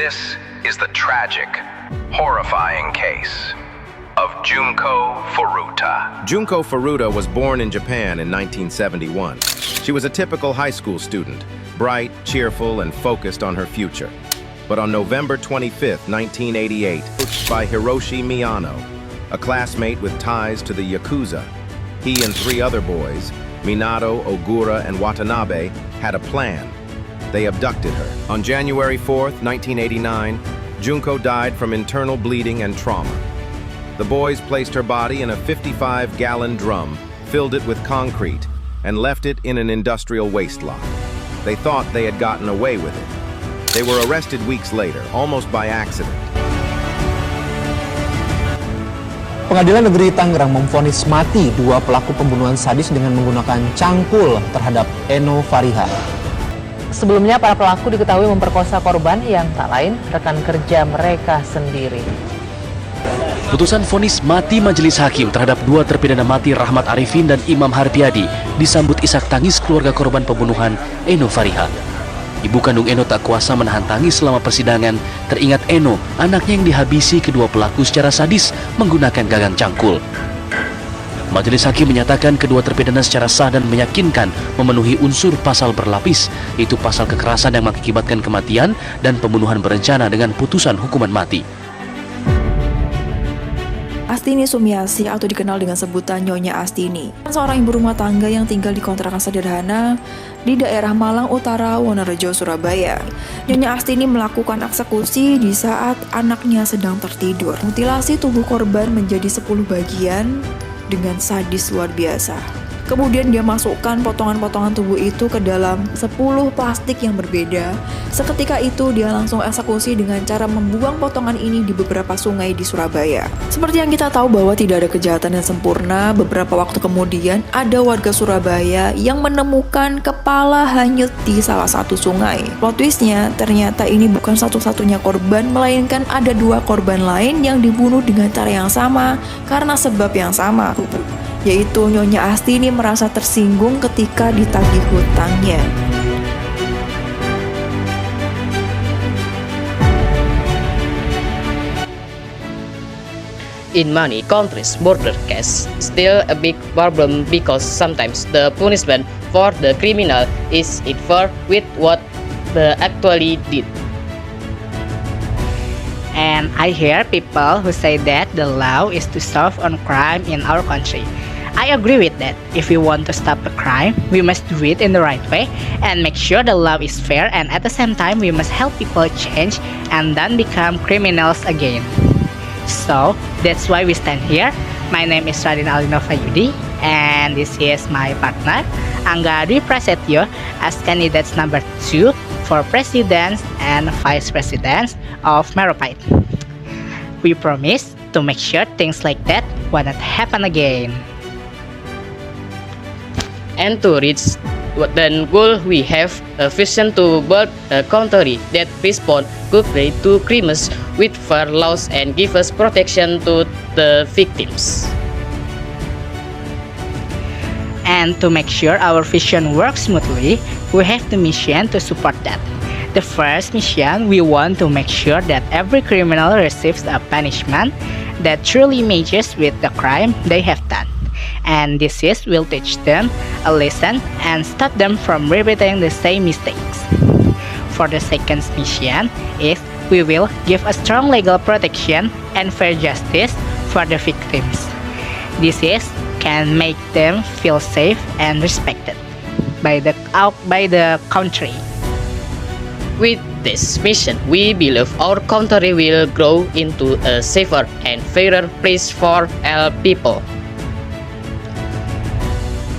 This is the tragic, horrifying case of Junko Furuta. Junko Furuta was born in Japan in 1971. She was a typical high school student, bright, cheerful, and focused on her future. But on November 25, 1988, by Hiroshi Miyano, a classmate with ties to the Yakuza, he and 3 other boys, Minato, Ogura, and Watanabe, had a plan. They abducted her. On January 4, 1989, Junko died from internal bleeding and trauma. The boys placed her body in a 55-gallon drum, filled it with concrete, and left it in an industrial waste lot. They thought they had gotten away with it. They were arrested weeks later, almost by accident. Pengadilan Negeri Tangerang memvonis mati 2 pelaku pembunuhan sadis dengan menggunakan cangkul terhadap Eno Fariha. Sebelumnya, para pelaku diketahui memperkosa korban yang tak lain rekan kerja mereka sendiri. Putusan vonis mati majelis hakim terhadap 2 terpidana mati Rahmat Arifin dan Imam Harpiadi disambut isak tangis keluarga korban pembunuhan Eno Fariha. Ibu kandung Eno tak kuasa menahan tangis selama persidangan, teringat Eno, anaknya yang dihabisi kedua pelaku secara sadis menggunakan gagang cangkul. Majelis hakim menyatakan kedua terpidana secara sah dan meyakinkan memenuhi unsur pasal berlapis, yaitu pasal kekerasan yang mengakibatkan kematian dan pembunuhan berencana dengan putusan hukuman mati. Astini Sumiasi atau dikenal dengan sebutan Nyonya Astini, seorang ibu rumah tangga yang tinggal di kontrakan sederhana di daerah Malang Utara, Wonorejo, Surabaya. Nyonya Astini melakukan eksekusi di saat anaknya sedang tertidur. Mutilasi tubuh korban menjadi 10 bagian dengan sadis luar biasa. Kemudian dia masukkan potongan-potongan tubuh itu ke dalam 10 plastik yang berbeda. Seketika itu dia langsung eksekusi dengan cara membuang potongan ini di beberapa sungai di Surabaya. Seperti yang kita tahu bahwa tidak ada kejahatan yang sempurna, beberapa waktu kemudian ada warga Surabaya yang menemukan kepala hanyut di salah satu sungai. Plot twistnya, ternyata ini bukan satu-satunya korban, melainkan ada 2 korban lain yang dibunuh dengan cara yang sama karena sebab yang sama, yaitu Nyonya Astini merasa tersinggung ketika ditagih hutangnya. In many countries, murder case still a big problem because sometimes the punishment for the criminal is inferred with what they actually did. And I hear people who say that the law is to solve on crime in our country. I agree with that. If we want to stop a crime, we must do it in the right way and make sure the law is fair, and at the same time we must help people change and then become criminals again. So that's why we stand here. My name is Radin Alinova Yudi and this is my partner Angga Dwi Prasetyo as candidates number 2 for President and Vice President of Meropide. We promise to make sure things like that will not happen again. And to reach the goal, we have a vision to build a country that responds quickly to crimes with fair laws and give us protection to the victims. And to make sure our vision works smoothly, we have the mission to support that. The first mission, we want to make sure that every criminal receives a punishment that truly matches with the crime they have done. And this will teach them a lesson and stop them from repeating the same mistakes. For the second mission is we will give a strong legal protection and fair justice for the victims. This can make them feel safe and respected by the country. With this mission, we believe our country will grow into a safer and fairer place for all people.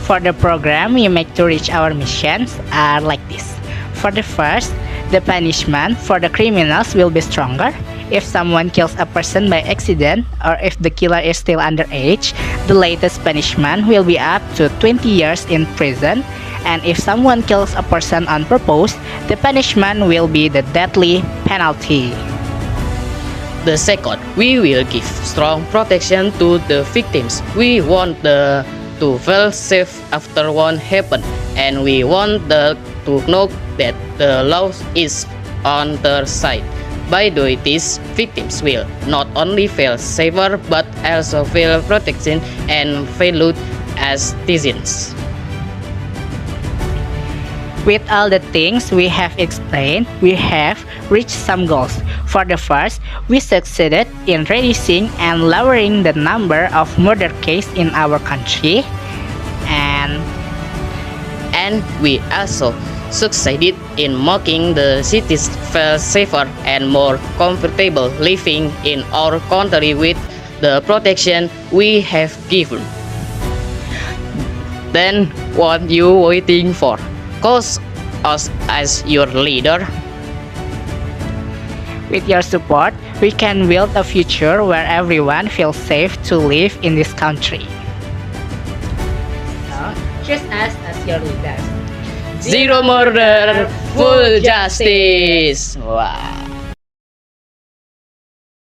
For the program we make to reach our missions are like this. For the first, the punishment for the criminals will be stronger. If someone kills a person by accident or if the killer is still underage, the latest punishment will be up to 20 years in prison. And if someone kills a person on purpose, the punishment will be the deathly penalty. The second, we will give strong protection to the victims. We want to feel safe after one happened, and we want to know that the law is on their side. By doing this, victims will not only feel safer but also feel protected and valued as citizens. With all the things we have explained, we have reached some goals. For the first, we succeeded in reducing and lowering the number of murder cases in our country. And we also succeeded in making the cities feel safer and more comfortable living in our country with the protection we have given. Then what you waiting for? Cause us as your leader. With your support, we can build a future where everyone feels safe to live in this country. So, choose us as your leaders. Zero murder, full justice. Wow.